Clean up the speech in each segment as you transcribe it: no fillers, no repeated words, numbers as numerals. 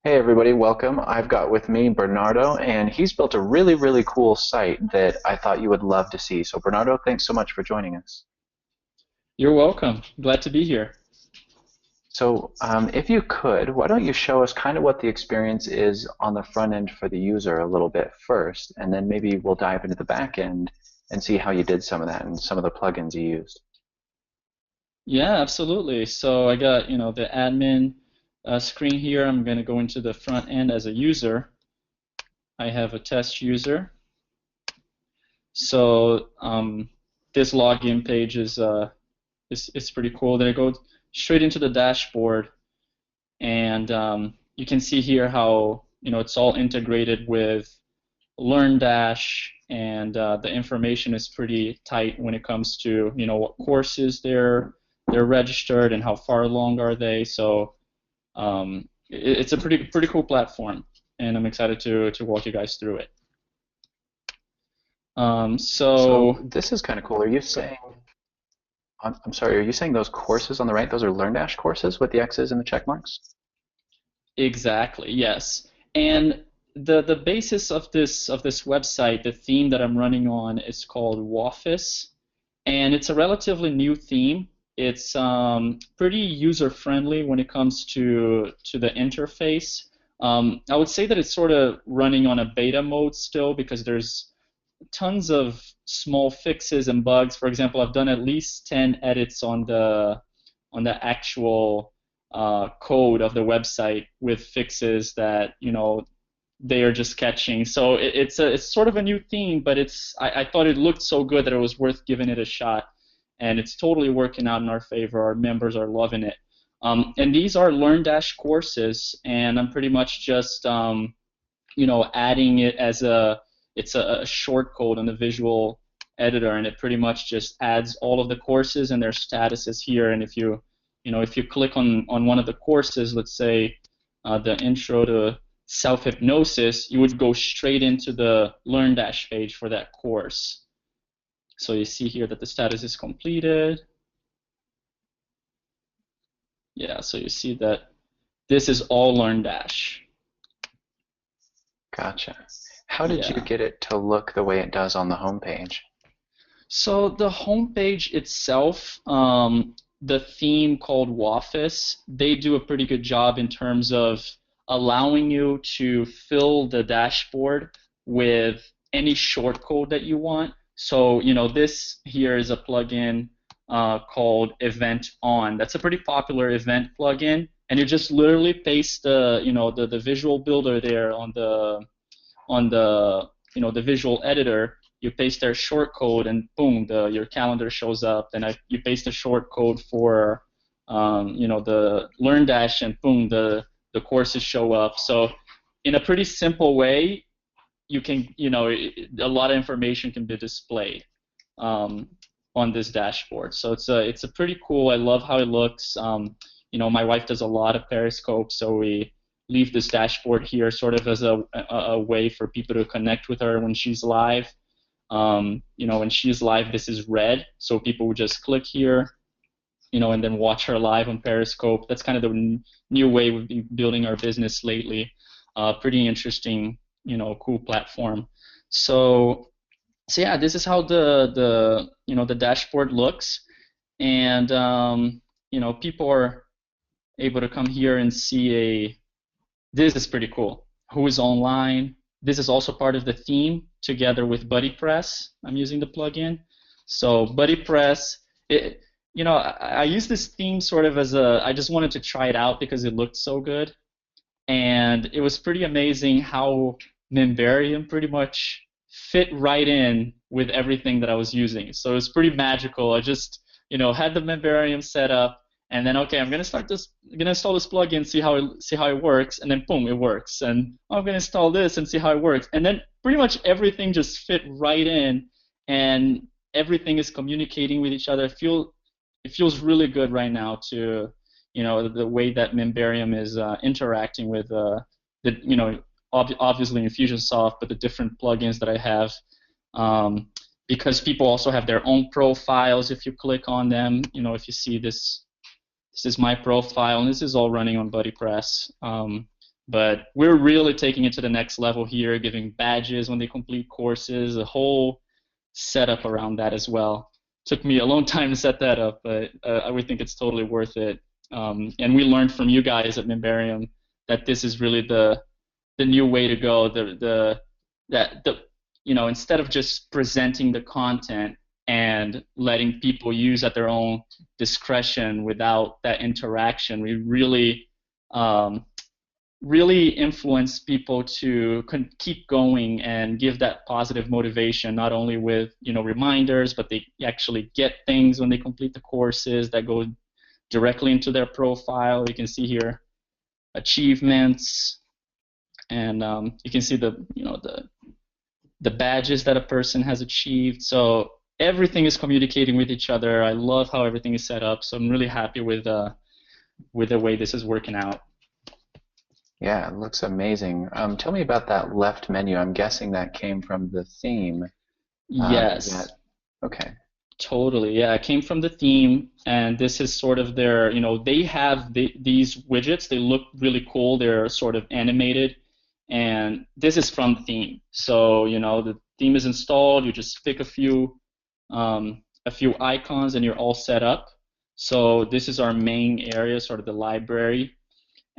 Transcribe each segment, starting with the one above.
Hey everybody, welcome. I've got with me Bernardo, and he's built a really cool site that I thought you would love to see. So Bernardo, thanks so much for joining us. You're welcome. Glad to be here. So if you could, why don't you show us kind of what the experience is on the front end for the user a little bit first, and then maybe we'll dive into the back end and see how you did some of that and some of the plugins you used. Yeah, absolutely. So I got, the admin screen here. I'm going to go into the front end as a user. I have a test user. So this login page is pretty cool. Then I go straight into the dashboard, and you can see here how it's all integrated with Learndash, and the information is pretty tight when it comes to what courses they're registered and how far along are they. So it's a pretty cool platform, and I'm excited to walk you guys through it. So So this is kind of cool. Are you saying, I'm sorry, are you saying those courses on the right, those are Learndash courses with the X's and the check marks? exactly, yes. And the basis of this website, the theme that I'm running on, is called Woffice, and it's a relatively new theme. It's pretty user-friendly when it comes to the interface. I would say that it's sort of running on a beta mode still because there's tons of small fixes and bugs. For example, I've done at least 10 edits on the actual code of the website with fixes that they are just catching. So it's sort of a new theme, but I thought it looked so good that it was worth giving it a shot, and it's totally working out in our favor. Our members are loving it. And these are Learndash courses, and I'm pretty much just adding it as a short code on the visual editor, and it pretty much just adds all of the courses and their statuses here. And if you click on one of the courses, let's say the intro to self-hypnosis, you would go straight into the Learndash page for that course. So you see here that the status is completed. Yeah, so you see that this is all Learndash. Gotcha. How did you Yeah. get it to look the way it does on the home page? So the homepage itself, the theme called Woffice, they do a pretty good job in terms of allowing you to fill the dashboard with any shortcode that you want. So this here is a plugin called Event On. That's a pretty popular event plugin, and you just literally paste the visual builder there on the visual editor. You paste their short code, and boom, your calendar shows up. Then you paste a short code for the Learndash, and boom, the courses show up. So in a pretty simple way, you can a lot of information can be displayed on this dashboard. So it's a pretty cool. I love how it looks. My wife does a lot of Periscope, so we leave this dashboard here sort of as a way for people to connect with her when she's live. When she's live, this is red, so people would just click here, and then watch her live on Periscope. That's kind of the new way we've been building our business lately. Pretty interesting, cool platform. So yeah, this is how the dashboard looks, and people are able to come here and see. This is pretty cool. Who is online? This is also part of the theme together with BuddyPress. I'm using the plugin. So BuddyPress, I use this theme sort of I just wanted to try it out because it looked so good. And it was pretty amazing how Memberium pretty much fit right in with everything that I was using. So it was pretty magical. I just, had the Memberium set up, and then okay, I'm gonna install this plugin, see how it works, and then boom, it works. And I'm gonna install this and see how it works, and then pretty much everything just fit right in, and everything is communicating with each other. It feels really good right now to the way that Memberium is interacting with obviously Infusionsoft, but the different plugins that I have. Because people also have their own profiles if you click on them. If you see this is my profile, and this is all running on BuddyPress. But we're really taking it to the next level here, giving badges when they complete courses, a whole setup around that as well. Took me a long time to set that up, but I would think it's totally worth it. And we learned from you guys at Memberium that this is really the new way to go. Instead of just presenting the content and letting people use at their own discretion without that interaction, we really influence people to keep going and give that positive motivation, not only with reminders, but they actually get things when they complete the courses that go directly into their profile. You can see here achievements, and you can see the badges that a person has achieved. So everything is communicating with each other. I love how everything is set up. So I'm really happy with the way this is working out. Yeah, it looks amazing. Tell me about that left menu. I'm guessing that came from the theme. Yes. Okay. Totally. Yeah, it came from the theme, and this is sort of their, they have these widgets. They look really cool. They're sort of animated, and this is from the theme. So, the theme is installed. You just pick a few icons, and you're all set up. So this is our main area, sort of the library.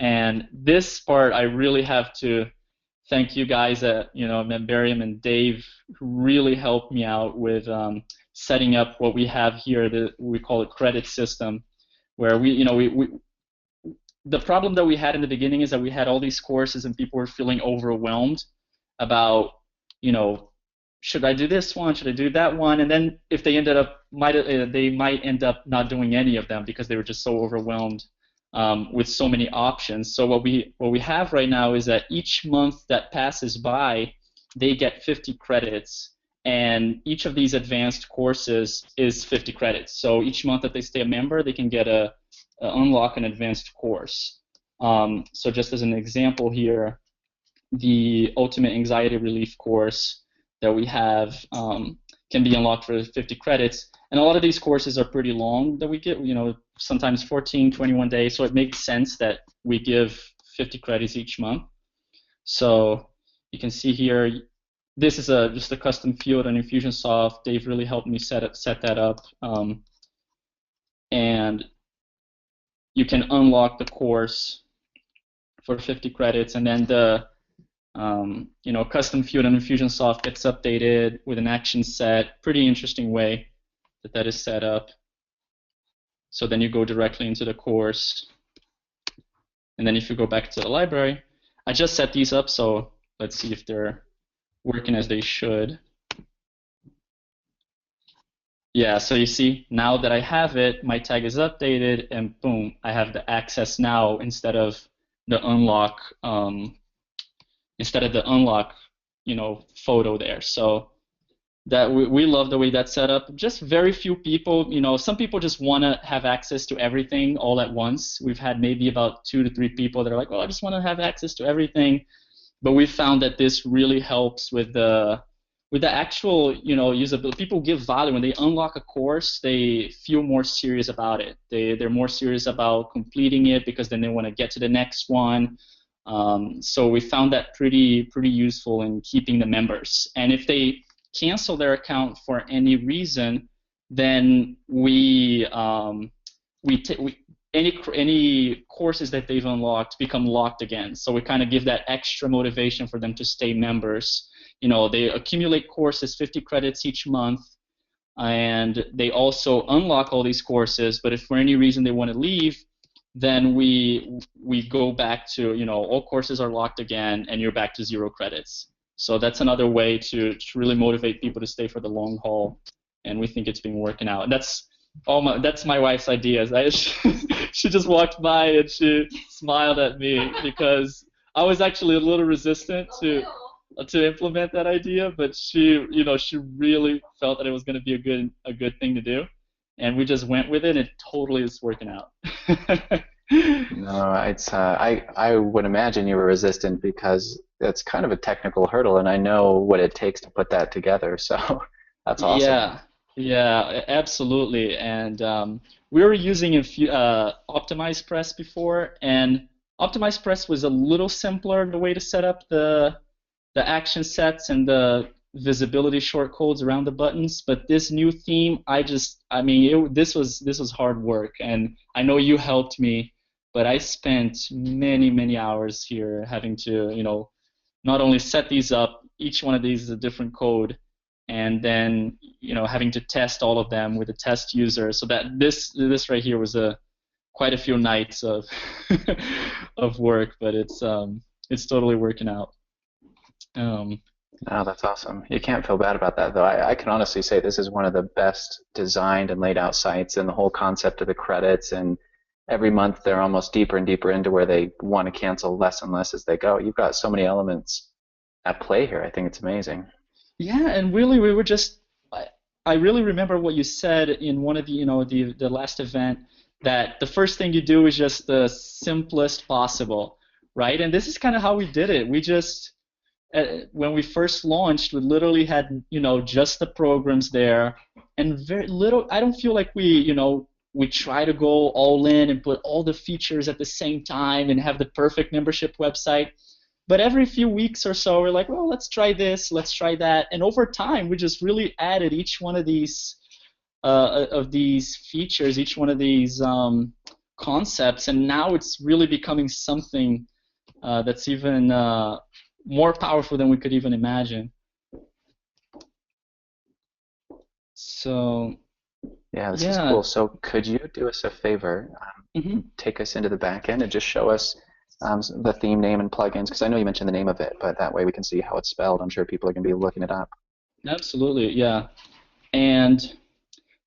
And this part, I really have to thank you guys at Memberium and Dave, who really helped me out with setting up what we have here. We call it credit system, where the problem that we had in the beginning is that we had all these courses and people were feeling overwhelmed about should I do this one, should I do that one, and then if they they might end up not doing any of them because they were just so overwhelmed with so many options. So what we have right now is that each month that passes by, they get 50 credits, and each of these advanced courses is 50 credits. So each month that they stay a member, they can get unlock an advanced course. So just as an example here, the Ultimate Anxiety Relief course that we have can be unlocked for 50 credits. And a lot of these courses are pretty long that we get, sometimes 14, 21 days, so it makes sense that we give 50 credits each month. So you can see here, this is just a custom field on Infusionsoft. They've really helped me set that up. And you can unlock the course for 50 credits, and then the custom field on Infusionsoft gets updated with an action set. Pretty interesting way that is set up. So then you go directly into the course. And then if you go back to the library, I just set these up, so let's see if they're working as they should. Yeah, so you see, now that I have it, my tag is updated, and boom, I have the access now instead of the unlock photo there. So that we love the way that's set up. Just very few people, some people just want to have access to everything all at once. We've had maybe about 2 to 3 people that are like, well, I just want to have access to everything. But we found that this really helps with the actual, usability. People give value when they unlock a course. They feel more serious about it. They're more serious about completing it because then they want to get to the next one. So we found that pretty useful in keeping the members. And if they cancel their account for any reason, then any courses that they've unlocked become locked again. So we kind of give that extra motivation for them to stay members. They accumulate courses, 50 credits each month, and they also unlock all these courses. But if for any reason they want to leave, then we go back to, all courses are locked again, and you're back to 0 credits. So that's another way to really motivate people to stay for the long haul, and we think it's been working out. And that's my wife's idea. She just walked by and she smiled at me because I was actually a little resistant to implement that idea, but she really felt that it was going to be a good thing to do, and we just went with it. And it totally is working out. No, it's I would imagine you were resistant because it's kind of a technical hurdle, and I know what it takes to put that together. So that's awesome. Yeah, absolutely. And we were using BuddyPress before, and Optimized Press was a little simpler the way to set up the action sets and the visibility shortcodes around the buttons. But this new theme, I mean, this was hard work, and I know you helped me, but I spent many hours here having to, not only set these up, each one of these is a different code, and then having to test all of them with a test user. So that this right here was quite a few nights of of work, but it's totally working out. Oh, that's awesome. You can't feel bad about that, though. I can honestly say this is one of the best designed and laid out sites, and the whole concept of the credits, and every month they're almost deeper and deeper into where they want to cancel less and less as they go. You've got so many elements at play here. I think it's amazing. Yeah, and really we were just, I really remember what you said in one of the last event, that the first thing you do is just the simplest possible, right? And this is kind of how we did it. We just, when we first launched, we literally had just the programs there, and very little. I don't feel like we try to go all in and put all the features at the same time and have the perfect membership website. But every few weeks or so, we're like, well, let's try this, let's try that, and over time, we just really added each one of these features, each one of these concepts, and now it's really becoming something that's even more powerful than we could even imagine. So yeah, this is cool. So could you do us a favor, take us into the back end and just show us the theme name and plugins, because I know you mentioned the name of it, but that way we can see how it's spelled. I'm sure people are going to be looking it up. Absolutely, yeah. And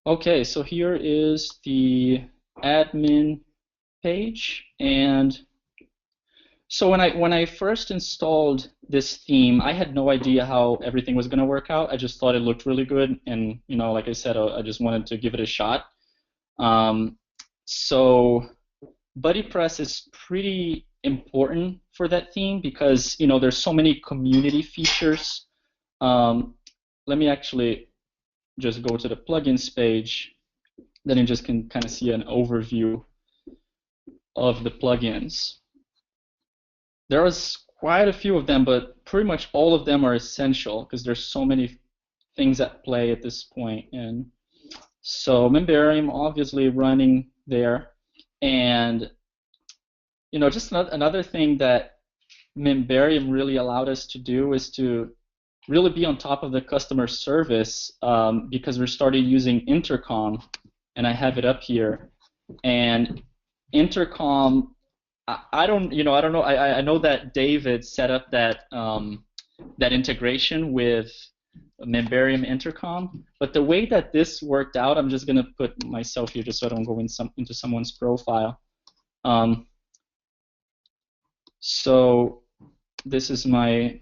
okay, so here is the admin page, and so when I first installed this theme, I had no idea how everything was going to work out. I just thought it looked really good, and like I said, I just wanted to give it a shot. So BuddyPress is pretty important for that theme because there's so many community features. Let me actually just go to the plugins page, then you just can kind of see an overview of the plugins. There was quite a few of them, but pretty much all of them are essential because there's so many things at play at this point. And so Memberium obviously running there, and just another thing that Memberium really allowed us to do is to really be on top of the customer service because we started using Intercom, and I have it up here. And Intercom, I don't know. I know that David set up that that integration with Memberium Intercom, but the way that this worked out, I'm just gonna put myself here just so I don't go into someone's profile. So this is my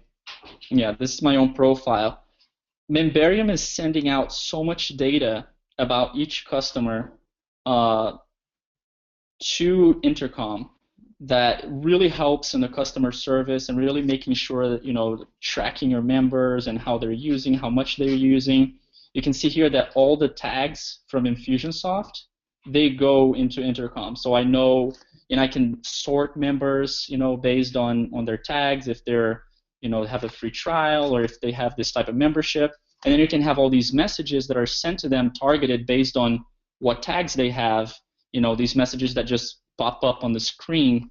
own profile. Memberium is sending out so much data about each customer to Intercom that really helps in the customer service and really making sure that tracking your members and how they're using, how much they're using. You can see here that all the tags from Infusionsoft, they go into Intercom. So I know, and I can sort members, based on their tags, if they're have a free trial or if they have this type of membership, and then you can have all these messages that are sent to them targeted based on what tags they have. These messages that just pop up on the screen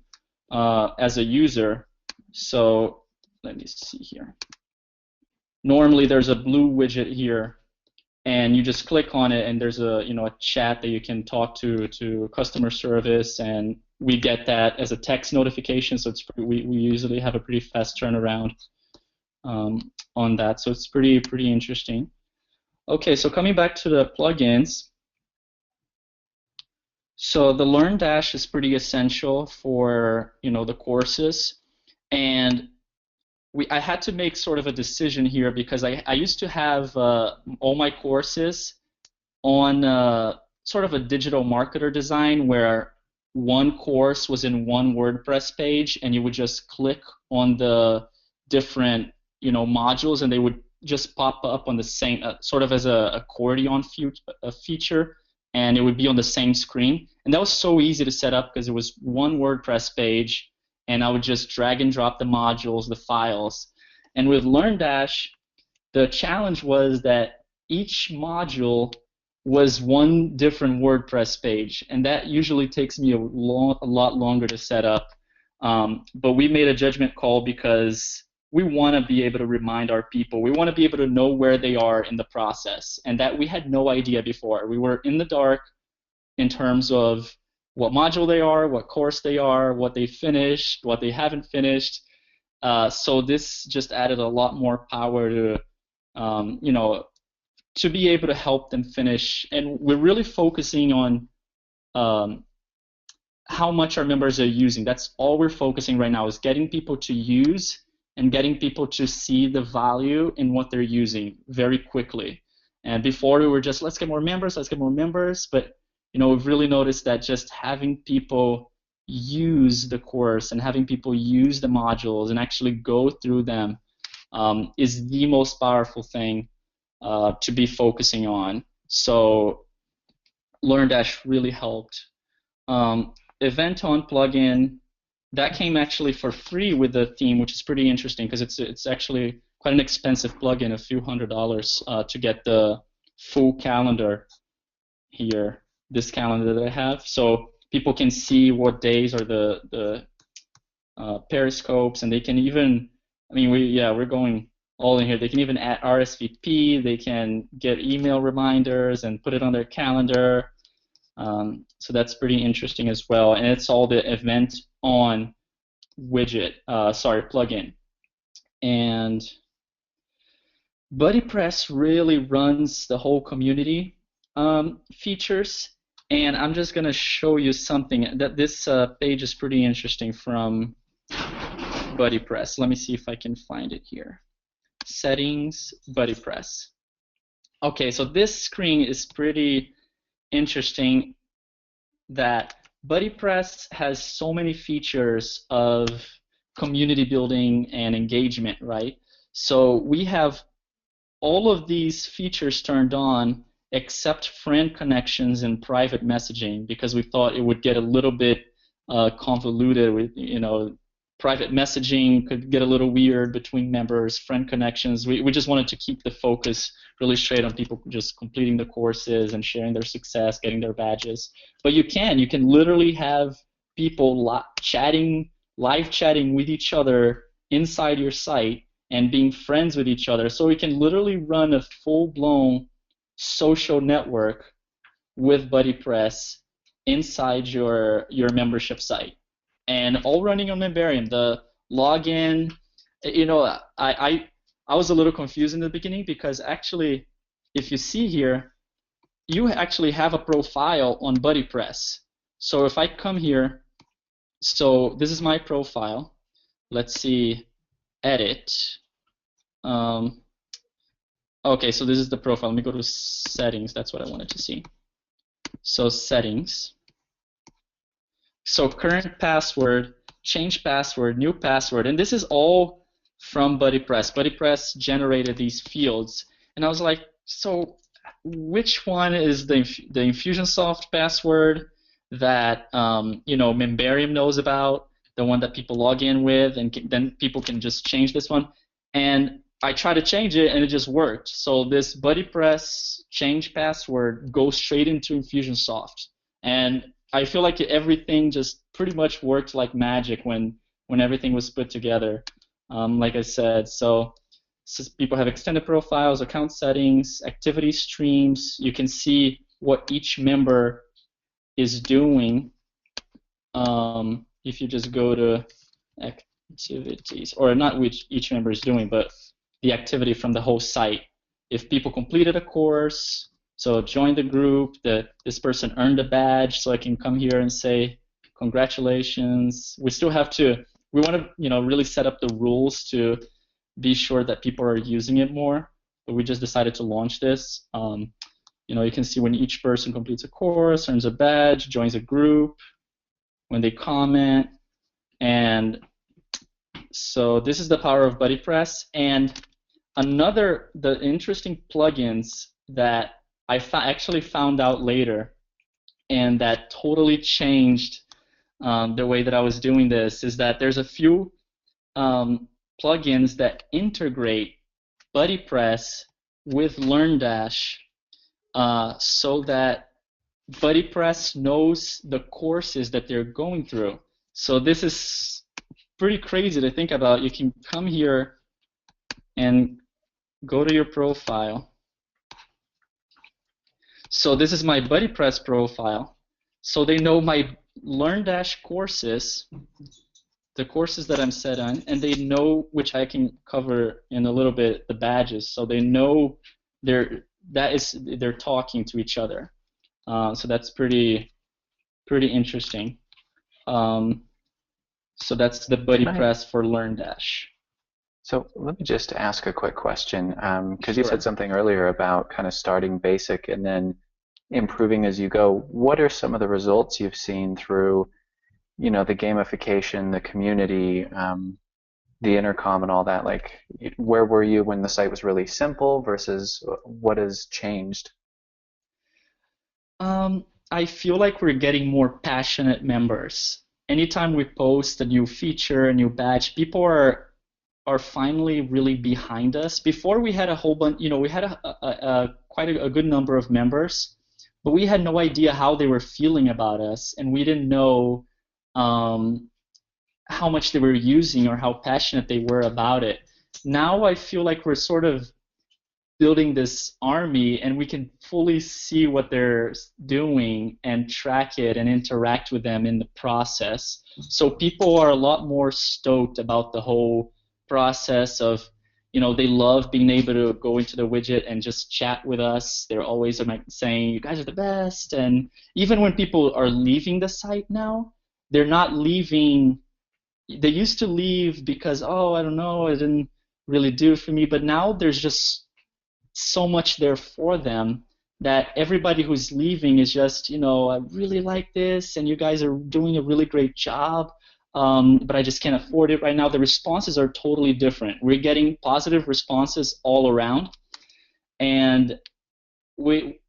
as a user. So let me see here. Normally there's a blue widget here, and you just click on it, and there's a a chat that you can talk to customer service, and we get that as a text notification. So we usually have a pretty fast turnaround on that. So it's pretty interesting. Okay, so coming back to the plugins. So the Learndash is pretty essential for the courses, and I had to make sort of a decision here because I used to have all my courses on sort of a digital marketer design where one course was in one WordPress page, and you would just click on the different modules, and they would just pop up on the same sort of as a accordion feature. And it would be on the same screen. And that was so easy to set up because it was one WordPress page, and I would just drag and drop the modules, the files. And with Learndash, the challenge was that each module was one different WordPress page, and that usually takes me a lot longer to set up. But we made a judgment call because we want to be able to remind our people. We want to be able to know where they are in the process, and that we had no idea before. We were in the dark in terms of what module they are, what course they are, what they finished, what they haven't finished. So this just added a lot more power to, to be able to help them finish. And we're really focusing on how much our members are using. That's all we're focusing right now, is getting people to use and getting people to see the value in what they're using very quickly. And before we were just, let's get more members, but we've really noticed that just having people use the course and having people use the modules and actually go through them is the most powerful thing to be focusing on. So Learndash really helped. Event on plugin, that came actually for free with the theme, which is pretty interesting because it's actually quite an expensive plugin, a few $100s to get the full calendar here, this calendar that I have. So people can see what days are the periscopes, and they can even, we're going all in here. They can even add RSVP, they can get email reminders and put it on their calendar. So that's pretty interesting as well. And it's all the event on plugin. And BuddyPress really runs the whole community features. And I'm just going to show you something. That this page is pretty interesting from BuddyPress. Let me see if I can find it here. Settings, BuddyPress. Okay, so this screen is pretty interesting, that BuddyPress has so many features of community building and engagement, right? So we have all of these features turned on except friend connections and private messaging, because we thought it would get a little bit convoluted with, private messaging could get a little weird between members, friend connections. We just wanted to keep the focus really straight on people just completing the courses and sharing their success, getting their badges. But you can literally have people live chatting with each other inside your site and being friends with each other. So we can literally run a full-blown social network with BuddyPress inside your membership site. And all running on Memberium. The login, I was a little confused in the beginning, because actually, if you see here, you actually have a profile on BuddyPress. So if I come here, so this is my profile. Let's see, edit. Okay, so this is the profile. Let me go to settings. That's what I wanted to see. So settings. So current password, change password, new password, and this is all from BuddyPress. BuddyPress generated these fields, and I was like, so which one is the Infusionsoft password that Memberium knows about, the one that people log in with, and then people can just change this one? And I tried to change it, and it just worked. So this BuddyPress change password goes straight into Infusionsoft, and I feel like everything just pretty much worked like magic when everything was put together. Like I said, so people have extended profiles, account settings, activity streams. You can see what each member is doing. If you just go to activities, or not which each member is doing, but the activity from the whole site. If people completed a course, so join the group, this person earned a badge, so I can come here and say, congratulations. We still have to, we want to really set up the rules to be sure that people are using it more, but we just decided to launch this. You can see when each person completes a course, earns a badge, joins a group, when they comment, and so this is the power of BuddyPress. And the interesting plugins that I actually found out later, and that totally changed the way that I was doing this is that there's a few plugins that integrate BuddyPress with Learndash so that BuddyPress knows the courses that they're going through. So this is pretty crazy to think about. You can come here and go to your profile. So this is my BuddyPress profile. So they know my Learndash courses, the courses that I'm set on, and they know, which I can cover in a little bit, the badges. So they know they're talking to each other. So that's pretty interesting. So that's the BuddyPress for Learndash. So let me just ask a quick question, because Sure. you said something earlier about kind of starting basic and then improving as you go. What are some of the results you've seen through, the gamification, the community, the intercom, and all that? Like, where were you when the site was really simple versus what has changed? I feel like we're getting more passionate members. Anytime we post a new feature, a new badge, people are finally really behind us. Before we had a whole bunch, we had quite a good number of members, but we had no idea how they were feeling about us, and we didn't know how much they were using or how passionate they were about it. Now I feel like we're sort of building this army, and we can fully see what they're doing and track it and interact with them in the process. So people are a lot more stoked about the whole process of, they love being able to go into the widget and just chat with us. They're always saying, you guys are the best. And even when people are leaving the site now, they're not leaving. They used to leave because, oh, I don't know, it didn't really do it for me. But now there's just so much there for them that everybody who's leaving is just, I really like this, and you guys are doing a really great job. But I just can't afford it right now. The responses are totally different. We're getting positive responses all around, and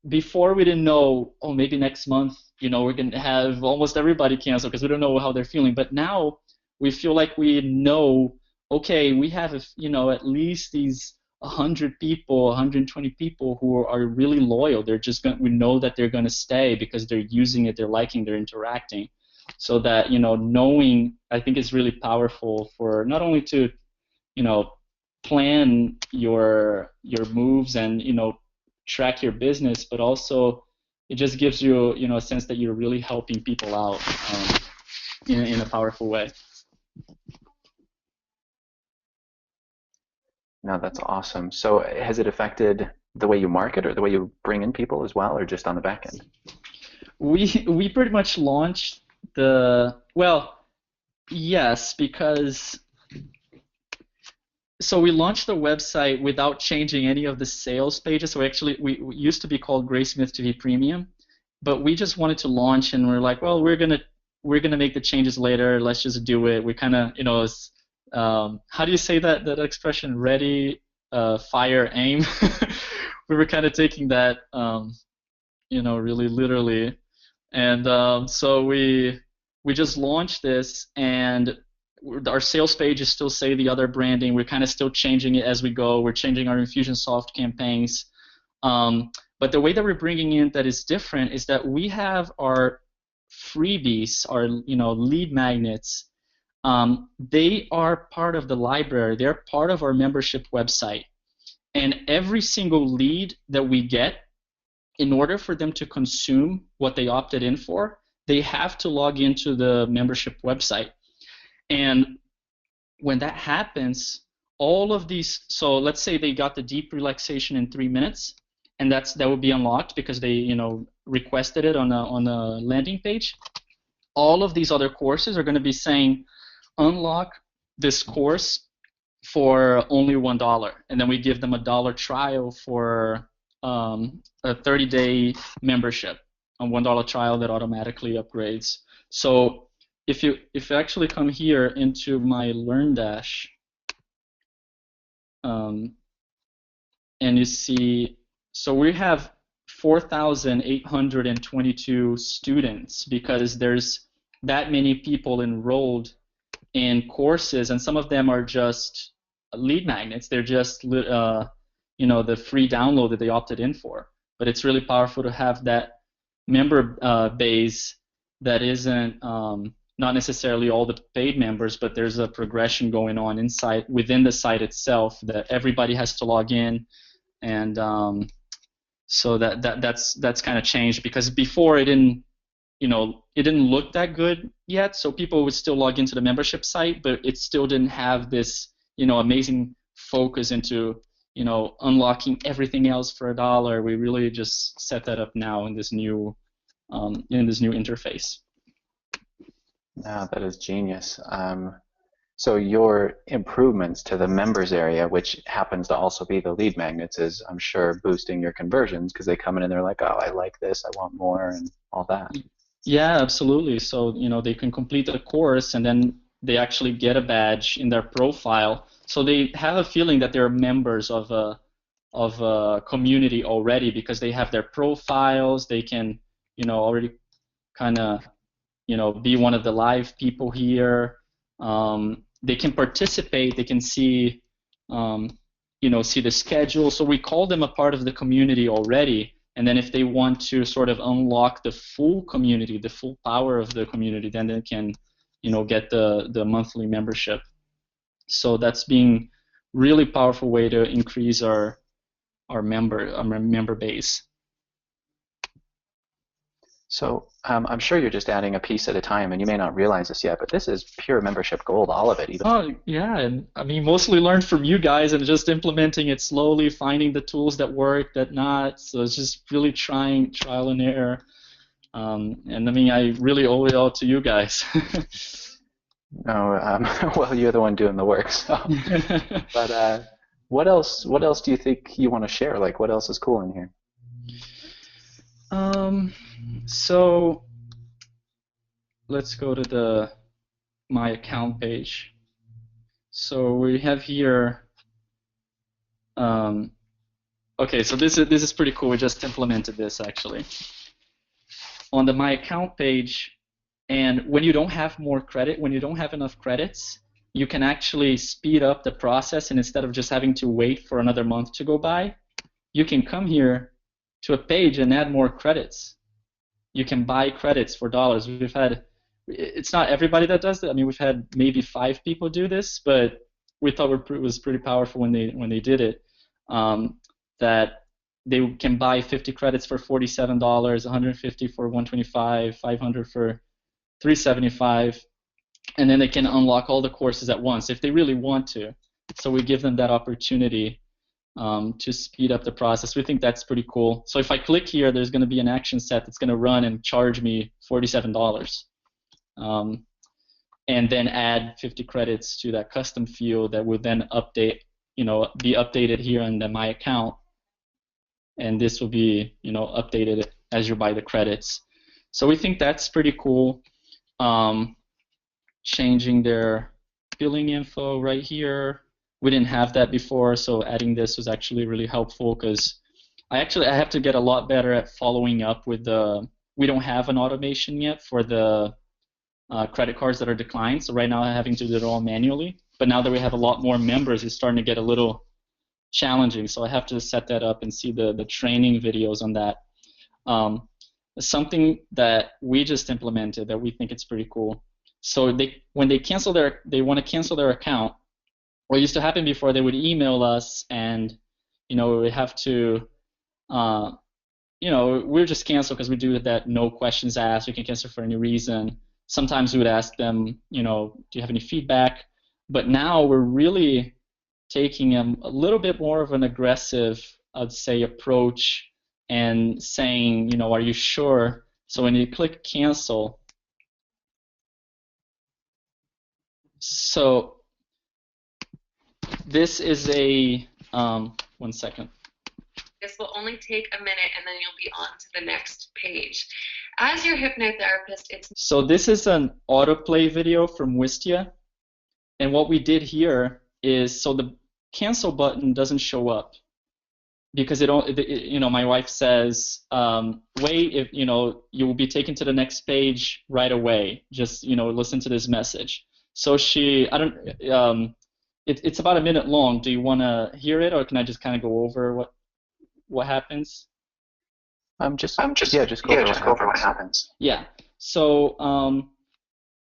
before we didn't know, oh, maybe next month, we're going to have almost everybody cancel because we don't know how they're feeling. But now we feel like we know, okay, we have, at least these 100 people, 120 people who are really loyal. We know that they're going to stay because they're using it, they're liking, they're interacting. So that, knowing, I think, is really powerful for not only to, plan your moves and, track your business, but also it just gives you, a sense that you're really helping people out in a powerful way. No, that's awesome. So has it affected the way you market or the way you bring in people as well, or just on the back end? We pretty much launched yes, because so we launched the website without changing any of the sales pages. So actually, we used to be called Graysmith TV Premium, but we just wanted to launch, and we're like, well, we're gonna make the changes later. Let's just do it. We kind of, how do you say that expression? Ready, fire, aim. We were kind of taking that, really literally, and so we just launched this, and our sales pages still say the other branding. We're kind of still changing it as we go. We're changing our Infusionsoft campaigns, but the way that we're bringing in that is different is that we have our freebies, our lead magnets. They are part of the library. They're part of our membership website. And every single lead that we get, in order for them to consume what they opted in for, they have to log into the membership website. And when that happens, all of these, so let's say they got the deep relaxation in 3 minutes, and that would be unlocked because they requested it on a landing page. All of these other courses are going to be saying, unlock this course for only $1, and then we give them a $1 trial for a 30-day membership, a $1 trial that automatically upgrades. So if you actually come here into my Learndash, and you see, so we have 4,822 students because there's that many people enrolled in courses, and some of them are just lead magnets. They're just the free download that they opted in for. But it's really powerful to have that member base that isn't not necessarily all the paid members, but there's a progression going on within the site itself that everybody has to log in, and so that's kind of changed, because before it didn't look that good yet, so people would still log into the membership site, but it still didn't have this amazing focus into unlocking everything else for $1. We really just set that up now in this new interface. Yeah, that is genius. So your improvements to the members area, which happens to also be the lead magnets, is, I'm sure, boosting your conversions, because they come in and they're like, oh, I like this, I want more, and all that. Yeah, absolutely. So they can complete the course, and then they actually get a badge in their profile. So they have a feeling that they're members of a community already, because they have their profiles. They can already kind of be one of the live people here. They can participate. They can see see the schedule. So we call them a part of the community already. And then if they want to sort of unlock the full community, the full power of the community, then they can get the monthly membership. So that's being really powerful way to increase our member base. So I'm sure you're just adding a piece at a time, and you may not realize this yet, but this is pure membership gold, all of it. Oh, yeah, and I mean, mostly learned from you guys and just implementing it slowly, finding the tools that work, that not. So it's just really trying, trial and error. And I mean, I really owe it all to you guys. No, well, you're the one doing the work. So. But what else do you think you want to share? Like, what else is cool in here? So let's go to the My Account page. So we have here. Okay, so this is pretty cool. We just implemented this actually on the My Account page. And when you don't have when you don't have enough credits, you can actually speed up the process. And instead of just having to wait for another month to go by, you can come here to a page and add more credits. You can buy credits for dollars. It's not everybody that does that. I mean, we've had maybe 5 people do this, but we thought it was pretty powerful when they did it. That they can buy 50 credits for $47, 150 for $125, 500 for $375, and then they can unlock all the courses at once if they really want to. So we give them that opportunity to speed up the process. We think that's pretty cool. So if I click here, there's going to be an action set that's going to run and charge me $47, and then add 50 credits to that custom field that would then update, be updated here in My Account, and this will be, updated as you buy the credits. So we think that's pretty cool. Changing their billing info right here. We didn't have that before, so adding this was actually really helpful, because I have to get a lot better at following up with we don't have an automation yet for the credit cards that are declined, so right now I'm having to do it all manually. But now that we have a lot more members, it's starting to get a little challenging, so I have to set that up and see the training videos on that. Something that we just implemented that we think it's pretty cool. So when they want to cancel their account, what used to happen before, they would email us, and we would have to, we'll just cancel because we do that no questions asked. We can cancel for any reason. Sometimes we would ask them, do you have any feedback? But now we're really taking a little bit more of an aggressive, I'd say, approach, and saying, are you sure? So when you click cancel, so this is a, 1 second. This will only take a minute, and then you'll be on to the next page. As your hypnotherapist, So this is an autoplay video from Wistia, and what we did here is, so the cancel button doesn't show up. because my wife says, wait, if you will be taken to the next page right away. Just listen to this message. So I don't. It's about a minute long. Do you want to hear it, or can I just kind of go over what happens? Just go over what happens. Yeah. So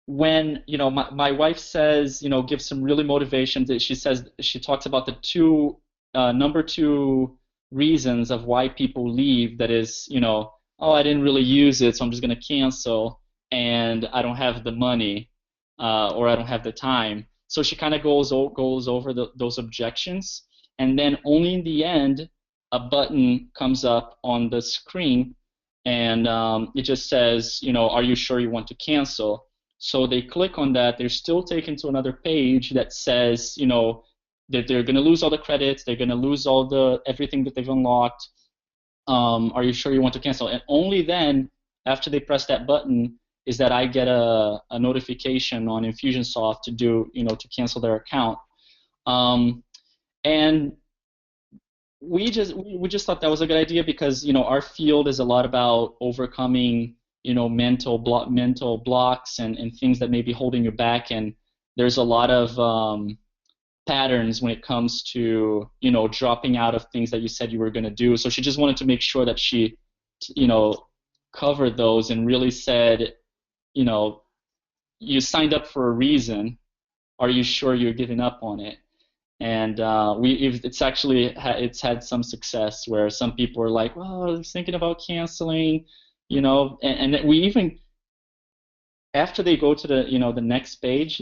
when my wife says, gives some really motivation. That she talks about the number two reasons of why people leave. That is, oh, I didn't really use it, so I'm just going to cancel, and I don't have the money, or I don't have the time. So she kind of goes over those objections, and then only in the end, a button comes up on the screen, and it just says, are you sure you want to cancel? So they click on that. They're still taken to another page that says, that they're going to lose all the credits. They're going to lose everything that they've unlocked. Are you sure you want to cancel? And only then, after they press that button, is that I get a notification on Infusionsoft to cancel their account. And we just thought that was a good idea because our field is a lot about overcoming mental blocks and things that may be holding you back, and there's a lot of patterns when it comes to dropping out of things that you said you were going to do. So she just wanted to make sure that she covered those and really said, you signed up for a reason. Are you sure you're giving up on it? And it's had some success where some people are like, well, I was thinking about canceling, and we even, after they go to the next page,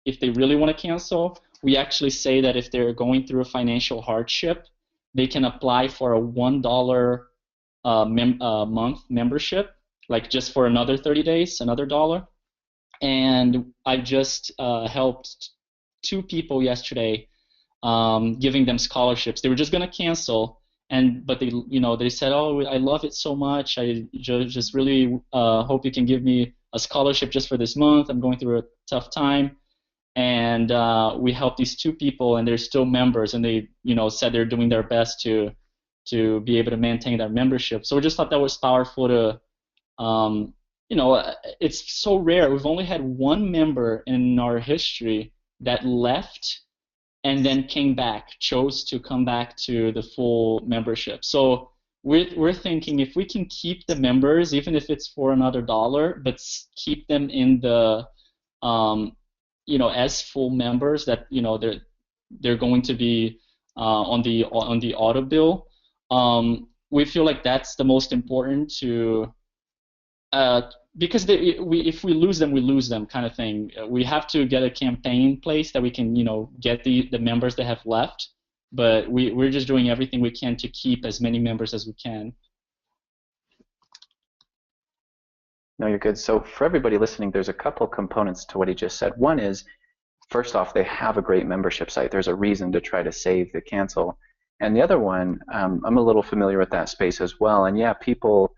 if they really want to cancel, we actually say that if they're going through a financial hardship, they can apply for a $1 month membership, like just for another 30 days, another $1. And I just helped 2 people yesterday, giving them scholarships. They were just going to cancel, but they said, oh, I love it so much. I just really hope you can give me a scholarship just for this month. I'm going through a tough time. And we helped these 2 people, and they're still members, and they said they're doing their best to be able to maintain their membership. So we just thought that was powerful to it's so rare. We've only had 1 member in our history that left and then came back, chose to come back to the full membership. So we're thinking if we can keep the members, even if it's for another $1, but keep them in the as full members, that they're going to be on the auto bill. We feel like that's the most important to. Because if we lose them kind of thing. We have to get a campaign in place that we can, get the members that have left. But we're just doing everything we can to keep as many members as we can. No, you're good. So for everybody listening, there's a couple components to what he just said. One is, first off, they have a great membership site. There's a reason to try to save the cancel. And the other one, I'm a little familiar with that space as well. And yeah, people,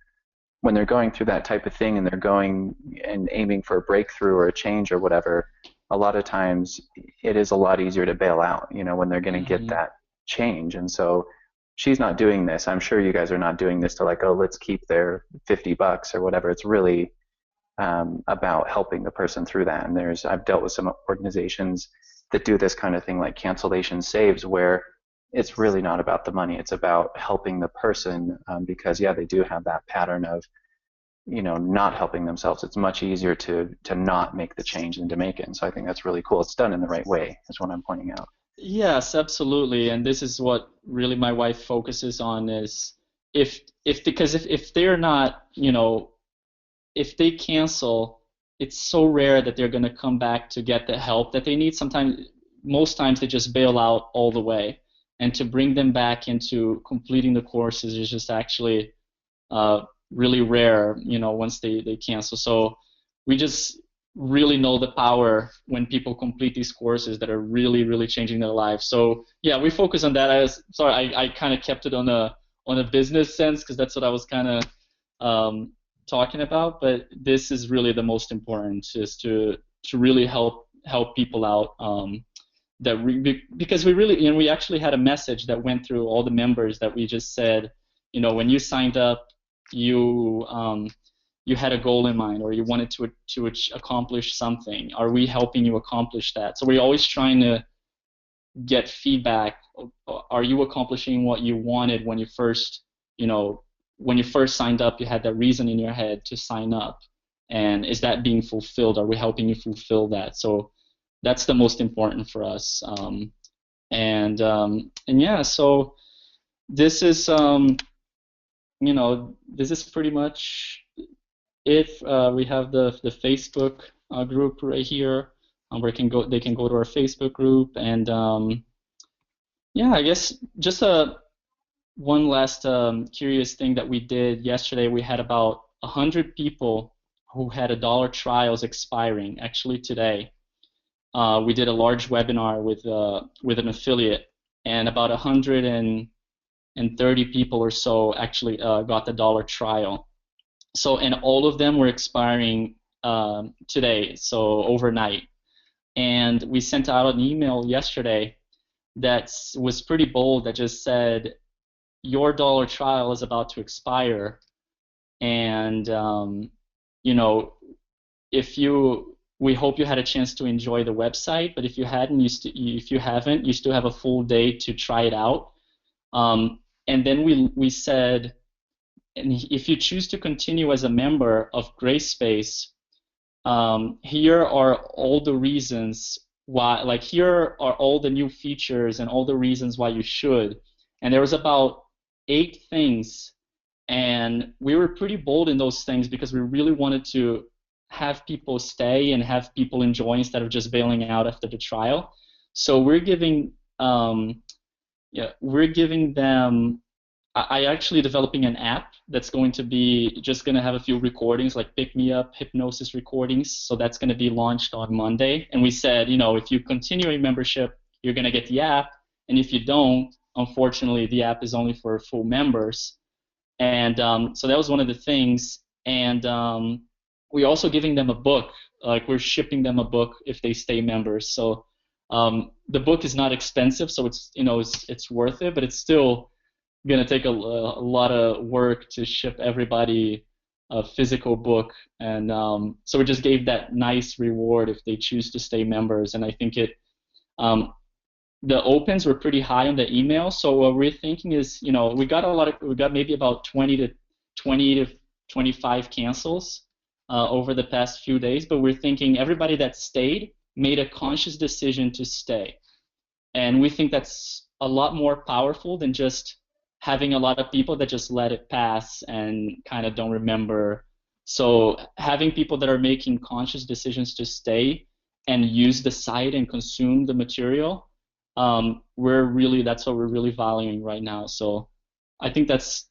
when they're going through that type of thing and they're going and aiming for a breakthrough or a change or whatever, a lot of times it is a lot easier to bail out, when they're going to get that change. And so she's not doing this. I'm sure you guys are not doing this to like, oh, let's keep their $50 or whatever. It's really about helping the person through that. And I've dealt with some organizations that do this kind of thing like cancellation saves, where it's really not about the money. It's about helping the person because, yeah, they do have that pattern of, not helping themselves. It's much easier to not make the change than to make it. And so I think that's really cool. It's done in the right way, is what I'm pointing out. Yes, absolutely. And this is what really my wife focuses on is because if they're not, if they cancel, it's so rare that they're going to come back to get the help that they need. Most times they just bail out all the way. And to bring them back into completing the courses is just actually really rare, once they cancel. So we just really know the power when people complete these courses that are really, really changing their lives. So yeah, we focus on that. I kind of kept it on a business sense because that's what I was kind of talking about. But this is really the most important, is to really help people out. because we really, we actually had a message that went through all the members that we just said, when you signed up, you you had a goal in mind, or you wanted to accomplish something. Are we helping you accomplish that? So we're always trying to get feedback. Are you accomplishing what you wanted when you first, when you first signed up? You had that reason in your head to sign up, and is that being fulfilled? Are we helping you fulfill that? So that's the most important for us. And yeah, so this is this is pretty much it. We have the Facebook group right here, where they can go to our Facebook group, and yeah, I guess just one last curious thing that we did yesterday. We had about 100 people who had $1 trials expiring. Actually today, we did a large webinar with an affiliate, and about 130 people or so actually got the $1 trial. So, and all of them were expiring today, so overnight. And we sent out an email yesterday that was pretty bold, that just said, your $1 trial is about to expire, and we hope you had a chance to enjoy the website, but if you haven't, you still have a full day to try it out. And then we said, and if you choose to continue as a member of GraceSpace, here are all the reasons why, like here are all the new features and all the reasons why you should. And there was about 8 things, and we were pretty bold in those things because we really wanted to have people stay and have people enjoy instead of just bailing out after the trial. So we're giving them. I actually developing an app that's going to have a few recordings, like pick me up hypnosis recordings. So that's going to be launched on Monday. And we said, if you continue a membership, you're going to get the app, and if you don't, unfortunately, the app is only for full members. And so that was one of the things. And we're also giving them a book. Like, we're shipping them a book if they stay members. So the book is not expensive, so it's worth it, but it's still going to take a lot of work to ship everybody a physical book. And so we just gave that nice reward if they choose to stay members. And I think the opens were pretty high on the email. So what we're thinking is, we got maybe about 20 to 25 cancels over the past few days, but we're thinking everybody that stayed made a conscious decision to stay. And we think that's a lot more powerful than just having a lot of people that just let it pass and kind of don't remember. So having people that are making conscious decisions to stay and use the site and consume the material, that's what we're really valuing right now. So I think that's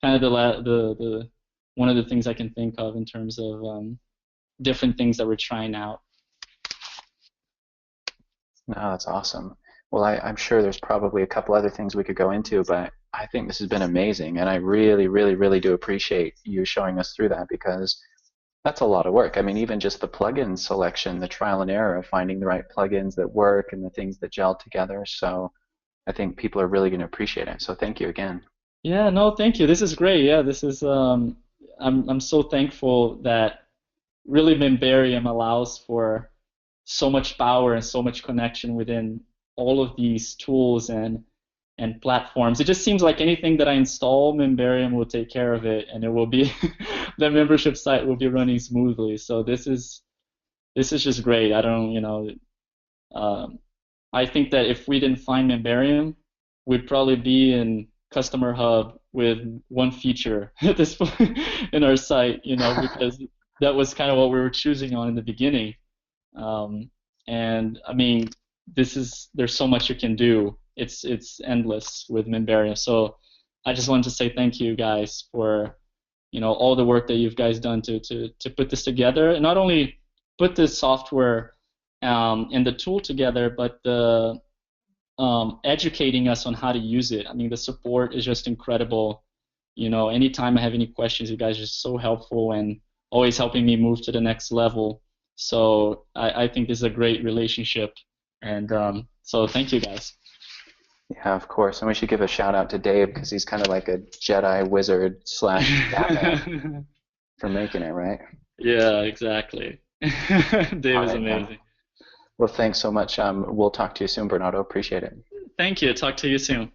kind of the one of the things I can think of in terms of different things that we're trying out. No, that's awesome. Well, I'm sure there's probably a couple other things we could go into, but I think this has been amazing, and I really, really, really do appreciate you showing us through that, because that's a lot of work. I mean, even just the plugin selection, the trial and error of finding the right plugins that work and the things that gel together. So I think people are really going to appreciate it. So thank you again. Yeah, no, thank you. This is great. Yeah, this is I'm so thankful that really Memberium allows for so much power and so much connection within all of these tools and platforms. It just seems like anything that I install, Memberium will take care of it, and it will be the membership site will be running smoothly. So this is just great. I don't, I think that if we didn't find Memberium, we'd probably be in Customer Hub with one feature at this point in our site, because that was kind of what we were choosing on in the beginning. And I mean, there's so much you can do. It's endless with Memberium. So I just wanted to say thank you guys for all the work that you've guys done to put this together, and not only put the software and the tool together, but the educating us on how to use it. I mean, the support is just incredible. Anytime I have any questions, you guys are just so helpful and always helping me move to the next level. So I think this is a great relationship, and So thank you guys. Yeah, of course. And we should give a shout out to Dave because he's kind of like a Jedi wizard / Batman for making it, right? Yeah, exactly. Dave is amazing. Well, thanks so much. We'll talk to you soon, Bernardo. Appreciate it. Thank you. Talk to you soon.